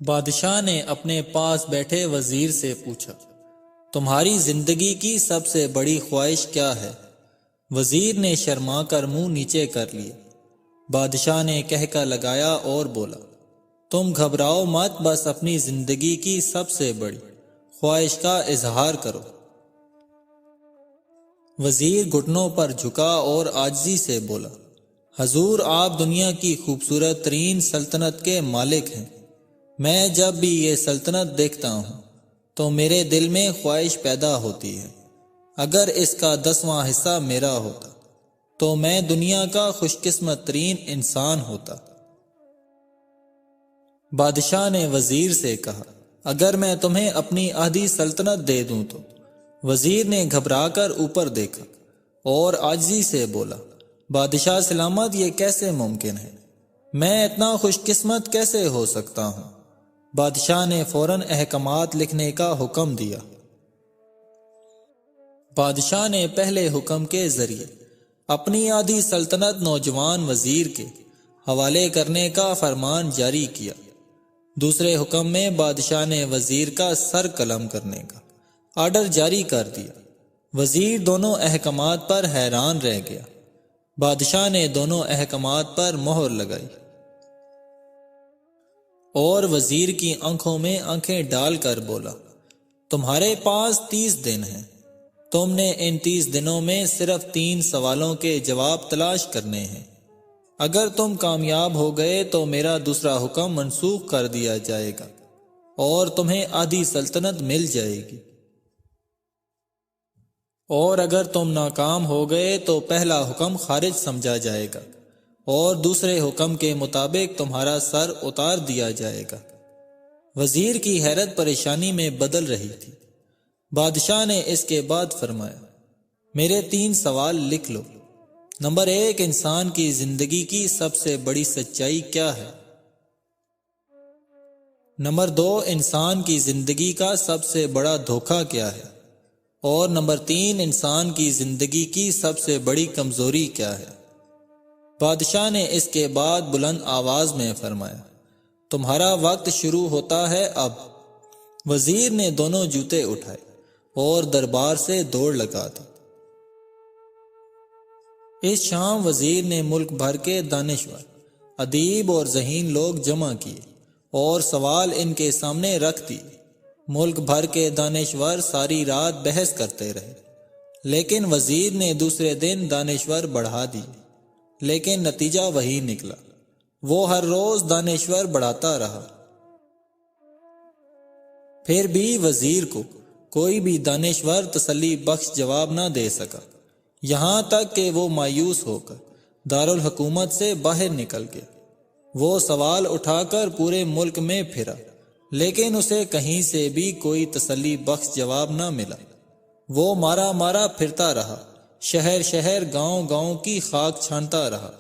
بادشاہ نے اپنے پاس بیٹھے وزیر سے پوچھا، تمہاری زندگی کی سب سے بڑی خواہش کیا ہے؟ وزیر نے شرما کر منہ نیچے کر لیا۔ بادشاہ نے کہکا لگایا اور بولا، تم گھبراؤ مت، بس اپنی زندگی کی سب سے بڑی خواہش کا اظہار کرو۔ وزیر گھٹنوں پر جھکا اور عاجزی سے بولا، حضور، آپ دنیا کی خوبصورت ترین سلطنت کے مالک ہیں۔ میں جب بھی یہ سلطنت دیکھتا ہوں تو میرے دل میں خواہش پیدا ہوتی ہے، اگر اس کا 10واں حصہ میرا ہوتا تو میں دنیا کا خوش قسمت ترین انسان ہوتا۔ بادشاہ نے وزیر سے کہا، اگر میں تمہیں اپنی آدھی سلطنت دے دوں تو؟ وزیر نے گھبرا کر اوپر دیکھا اور عاجزی سے بولا، بادشاہ سلامت، یہ کیسے ممکن ہے؟ میں اتنا خوش قسمت کیسے ہو سکتا ہوں؟ بادشاہ نے فوراً احکامات لکھنے کا حکم دیا۔ بادشاہ نے پہلے حکم کے ذریعے اپنی آدھی سلطنت نوجوان وزیر کے حوالے کرنے کا فرمان جاری کیا۔ دوسرے حکم میں بادشاہ نے وزیر کا سر قلم کرنے کا آرڈر جاری کر دیا۔ وزیر دونوں احکامات پر حیران رہ گیا۔ بادشاہ نے دونوں احکامات پر مہر لگائی اور وزیر کی آنکھوں میں آنکھیں ڈال کر بولا، تمہارے پاس 30 دن ہیں۔ تم نے ان 30 دنوں میں صرف 3 سوالوں کے جواب تلاش کرنے ہیں۔ اگر تم کامیاب ہو گئے تو میرا دوسرا حکم منسوخ کر دیا جائے گا اور تمہیں آدھی سلطنت مل جائے گی، اور اگر تم ناکام ہو گئے تو پہلا حکم خارج سمجھا جائے گا اور دوسرے حکم کے مطابق تمہارا سر اتار دیا جائے گا۔ وزیر کی حیرت پریشانی میں بدل رہی تھی۔ بادشاہ نے اس کے بعد فرمایا، میرے 3 سوال لکھ لو۔ نمبر 1، انسان کی زندگی کی سب سے بڑی سچائی کیا ہے؟ نمبر 2، انسان کی زندگی کا سب سے بڑا دھوکہ کیا ہے؟ اور نمبر 3، انسان کی زندگی کی سب سے بڑی کمزوری کیا ہے؟ بادشاہ نے اس کے بعد بلند آواز میں فرمایا، تمہارا وقت شروع ہوتا ہے اب۔ وزیر نے دونوں جوتے اٹھائے اور دربار سے دوڑ لگا دی۔ اس شام وزیر نے ملک بھر کے دانشور، ادیب اور ذہین لوگ جمع کیے اور سوال ان کے سامنے رکھ دیے۔ ملک بھر کے دانشور ساری رات بحث کرتے رہے، لیکن وزیر نے دوسرے دن دانشور بڑھا دیے، لیکن نتیجہ وہی نکلا۔ وہ ہر روز دانشور بڑھاتا رہا۔ پھر بھی وزیر کو کوئی بھی دانشور تسلی بخش جواب نہ دے سکا، یہاں تک کہ وہ مایوس ہو کر دارالحکومت سے باہر نکل گیا۔ وہ سوال اٹھا کر پورے ملک میں پھرا، لیکن اسے کہیں سے بھی کوئی تسلی بخش جواب نہ ملا۔ وہ مارا مارا پھرتا رہا، شہر شہر، گاؤں گاؤں کی خاک چھانتا رہا۔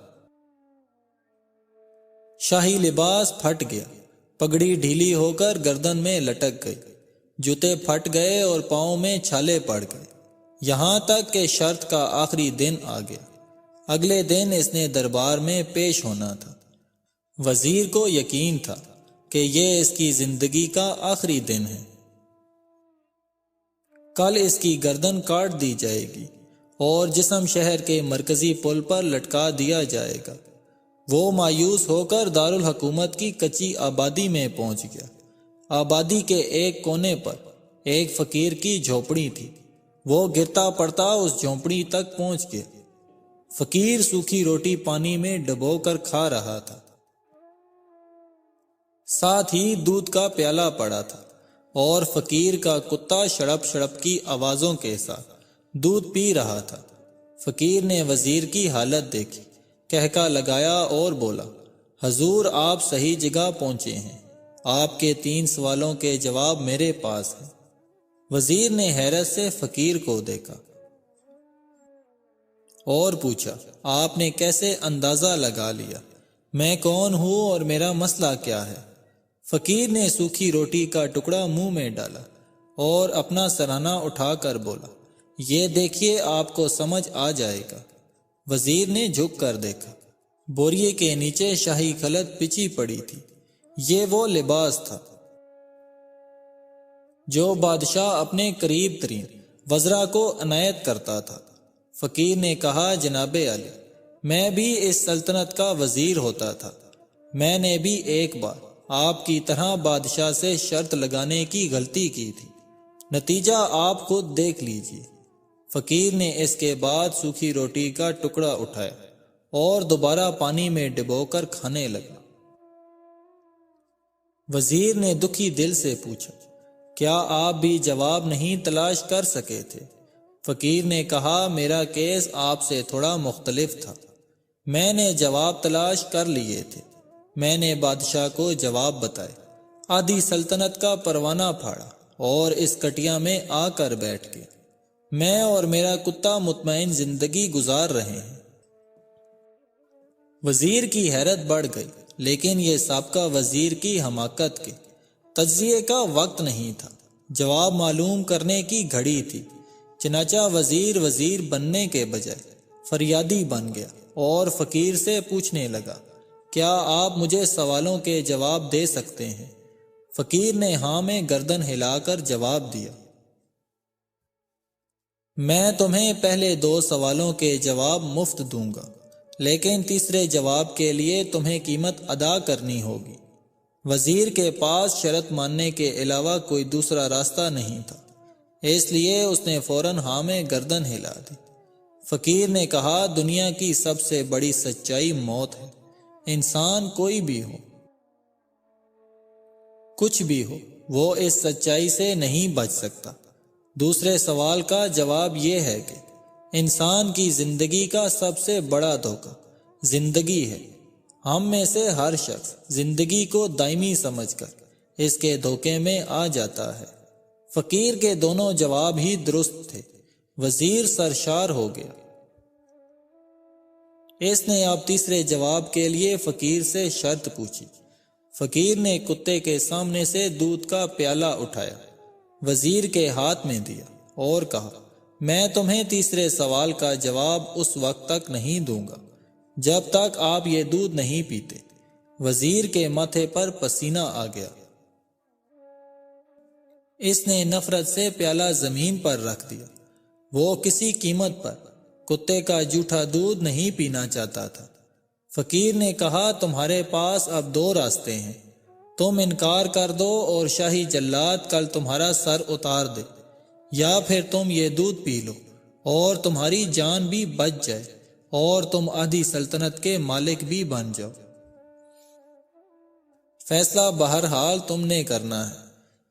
شاہی لباس پھٹ گیا، پگڑی ڈھیلی ہو کر گردن میں لٹک گئی، جوتے پھٹ گئے اور پاؤں میں چھالے پڑ گئے، یہاں تک کہ شرط کا آخری دن آ گیا۔ اگلے دن اس نے دربار میں پیش ہونا تھا۔ وزیر کو یقین تھا کہ یہ اس کی زندگی کا آخری دن ہے۔ کل اس کی گردن کاٹ دی جائے گی اور جسم شہر کے مرکزی پل پر لٹکا دیا جائے گا۔ وہ مایوس ہو کر دارالحکومت کی کچی آبادی میں پہنچ گیا۔ آبادی کے ایک کونے پر ایک فقیر کی جھونپڑی تھی۔ وہ گرتا پڑتا اس جھونپڑی تک پہنچ گیا۔ فقیر سوکھی روٹی پانی میں ڈبو کر کھا رہا تھا، ساتھ ہی دودھ کا پیالہ پڑا تھا، اور فقیر کا کتا شڑپ شڑپ کی آوازوں کے ساتھ دودھ پی رہا تھا۔ فقیر نے وزیر کی حالت دیکھی، کہکا لگایا اور بولا، حضور، آپ صحیح جگہ پہنچے ہیں، آپ کے 3 سوالوں کے جواب میرے پاس ہیں۔ وزیر نے حیرت سے فقیر کو دیکھا اور پوچھا، آپ نے کیسے اندازہ لگا لیا میں کون ہوں اور میرا مسئلہ کیا ہے؟ فقیر نے سوکھی روٹی کا ٹکڑا منہ میں ڈالا اور اپنا سرانہ اٹھا کر بولا، یہ دیکھیے، آپ کو سمجھ آ جائے گا۔ وزیر نے جھک کر دیکھا، بوریے کے نیچے شاہی خلعت پچھی پڑی تھی۔ یہ وہ لباس تھا جو بادشاہ اپنے قریب ترین وزراء کو عنایت کرتا تھا۔ فقیر نے کہا جناب علی، میں بھی اس سلطنت کا وزیر ہوتا تھا، میں نے بھی ایک بار آپ کی طرح بادشاہ سے شرط لگانے کی غلطی کی تھی، نتیجہ آپ خود دیکھ لیجئے۔ فقیر نے اس کے بعد سوکھی روٹی کا ٹکڑا اٹھایا اور دوبارہ پانی میں ڈبو کر کھانے لگا۔ وزیر نے دکھی دل سے پوچھا، کیا آپ بھی جواب نہیں تلاش کر سکے تھے؟ فقیر نے کہا، میرا کیس آپ سے تھوڑا مختلف تھا، میں نے جواب تلاش کر لیے تھے، میں نے بادشاہ کو جواب بتائے، آدھی سلطنت کا پروانہ پھاڑا اور اس کٹیا میں آ کر بیٹھ گیا، میں اور میرا کتا مطمئن زندگی گزار رہے ہیں۔ وزیر کی حیرت بڑھ گئی، لیکن یہ سابقہ وزیر کی حماقت کے تجزیے کا وقت نہیں تھا، جواب معلوم کرنے کی گھڑی تھی۔ چنانچہ وزیر بننے کے بجائے فریادی بن گیا اور فقیر سے پوچھنے لگا، کیا آپ مجھے سوالوں کے جواب دے سکتے ہیں؟ فقیر نے ہاں میں گردن ہلا کر جواب دیا۔ میں تمہیں پہلے 2 سوالوں کے جواب مفت دوں گا، لیکن تیسرے جواب کے لیے تمہیں قیمت ادا کرنی ہوگی۔ وزیر کے پاس شرط ماننے کے علاوہ کوئی دوسرا راستہ نہیں تھا، اس لیے اس نے فوراً ہاں میں گردن ہلا دی۔ فقیر نے کہا، دنیا کی سب سے بڑی سچائی موت ہے، انسان کوئی بھی ہو، کچھ بھی ہو، وہ اس سچائی سے نہیں بچ سکتا۔ دوسرے سوال کا جواب یہ ہے کہ انسان کی زندگی کا سب سے بڑا دھوکہ زندگی ہے۔ ہم میں سے ہر شخص زندگی کو دائمی سمجھ کر اس کے دھوکے میں آ جاتا ہے۔ فقیر کے دونوں جواب ہی درست تھے۔ وزیر سرشار ہو گیا۔ اس نے اب تیسرے جواب کے لیے فقیر سے شرط پوچھی۔ فقیر نے کتے کے سامنے سے دودھ کا پیالہ اٹھایا، وزیر کے ہاتھ میں دیا اور کہا، میں تمہیں تیسرے سوال کا جواب اس وقت تک نہیں دوں گا جب تک آپ یہ دودھ نہیں پیتے۔ وزیر کے ماتھے پر پسینہ آ گیا۔ اس نے نفرت سے پیالہ زمین پر رکھ دیا۔ وہ کسی قیمت پر کتے کا جھوٹا دودھ نہیں پینا چاہتا تھا۔ فقیر نے کہا، تمہارے پاس اب 2 راستے ہیں، تم انکار کر دو اور شاہی جلاد کل تمہارا سر اتار دے، یا پھر تم یہ دودھ پی لو اور تمہاری جان بھی بچ جائے اور تم آدھی سلطنت کے مالک بھی بن جاؤ۔ فیصلہ بہرحال تم نے کرنا ہے۔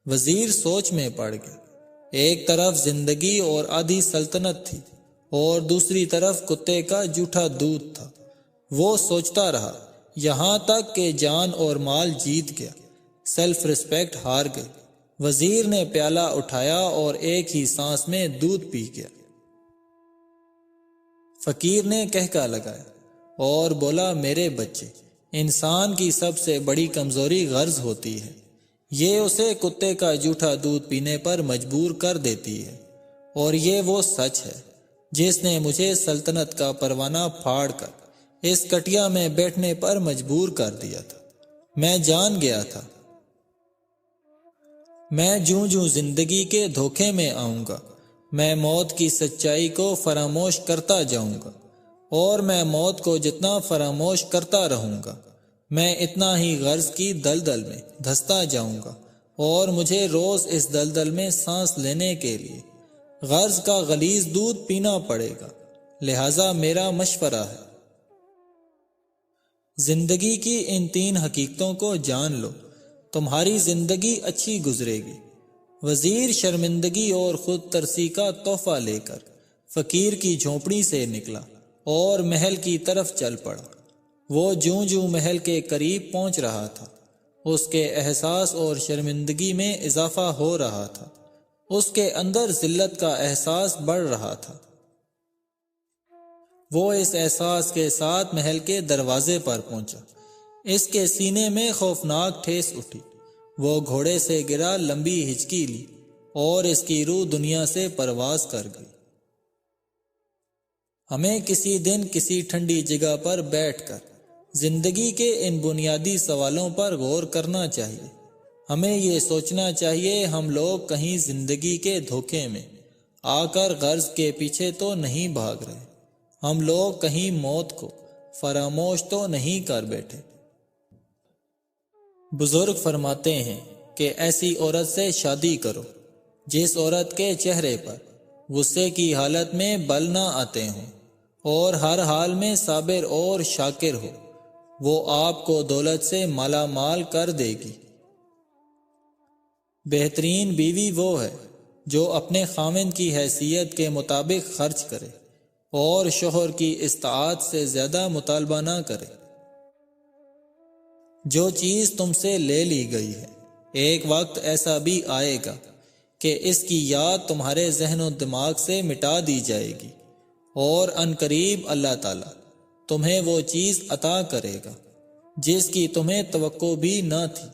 وزیر سوچ میں پڑ گیا۔ ایک طرف زندگی اور آدھی سلطنت تھی اور دوسری طرف کتے کا جھوٹا دودھ تھا۔ وہ سوچتا رہا یہاں تک کہ جان اور مال جیت گیا، سیلف ریسپیکٹ ہار گئی۔ وزیر نے پیالہ اٹھایا اور ایک ہی سانس میں دودھ پی گیا۔ فقیر نے کہکا لگایا اور بولا، میرے بچے، انسان کی سب سے بڑی کمزوری غرض ہوتی ہے، یہ اسے کتے کا جھوٹا دودھ پینے پر مجبور کر دیتی ہے، اور یہ وہ سچ ہے جس نے مجھے سلطنت کا پروانہ پھاڑ کر اس کٹیا میں بیٹھنے پر مجبور کر دیا تھا۔ میں جان گیا تھا میں جوں جوں زندگی کے دھوکے میں آؤں گا، میں موت کی سچائی کو فراموش کرتا جاؤں گا، اور میں موت کو جتنا فراموش کرتا رہوں گا، میں اتنا ہی غرض کی دلدل میں دھستا جاؤں گا، اور مجھے روز اس دلدل میں سانس لینے کے لیے غرض کا غلیظ دودھ پینا پڑے گا۔ لہذا میرا مشورہ ہے، زندگی کی ان 3 حقیقتوں کو جان لو، تمہاری زندگی اچھی گزرے گی۔ وزیر شرمندگی اور خود ترسی کا تحفہ لے کر فقیر کی جھونپڑی سے نکلا اور محل کی طرف چل پڑا۔ وہ جوں جوں محل کے قریب پہنچ رہا تھا، اس کے احساس اور شرمندگی میں اضافہ ہو رہا تھا، اس کے اندر ذلت کا احساس بڑھ رہا تھا۔ وہ اس احساس کے ساتھ محل کے دروازے پر پہنچا۔ اس کے سینے میں خوفناک ٹھیس اٹھی۔ وہ گھوڑے سے گرا، لمبی ہچکی لی اور اس کی روح دنیا سے پرواز کر گئی۔ ہمیں کسی دن کسی ٹھنڈی جگہ پر بیٹھ کر زندگی کے ان بنیادی سوالوں پر غور کرنا چاہیے۔ ہمیں یہ سوچنا چاہیے ہم لوگ کہیں زندگی کے دھوکے میں آ کر غرض کے پیچھے تو نہیں بھاگ رہے، ہم لوگ کہیں موت کو فراموش تو نہیں کر بیٹھے۔ بزرگ فرماتے ہیں کہ ایسی عورت سے شادی کرو جس عورت کے چہرے پر غصے کی حالت میں بل نہ آتے ہوں اور ہر حال میں صابر اور شاکر ہو، وہ آپ کو دولت سے مالا مال کر دے گی۔ بہترین بیوی وہ ہے جو اپنے خاوند کی حیثیت کے مطابق خرچ کرے اور شوہر کی استطاعت سے زیادہ مطالبہ نہ کرے۔ جو چیز تم سے لے لی گئی ہے، ایک وقت ایسا بھی آئے گا کہ اس کی یاد تمہارے ذہن و دماغ سے مٹا دی جائے گی، اور عنقریب اللہ تعالیٰ تمہیں وہ چیز عطا کرے گا جس کی تمہیں توقع بھی نہ تھی۔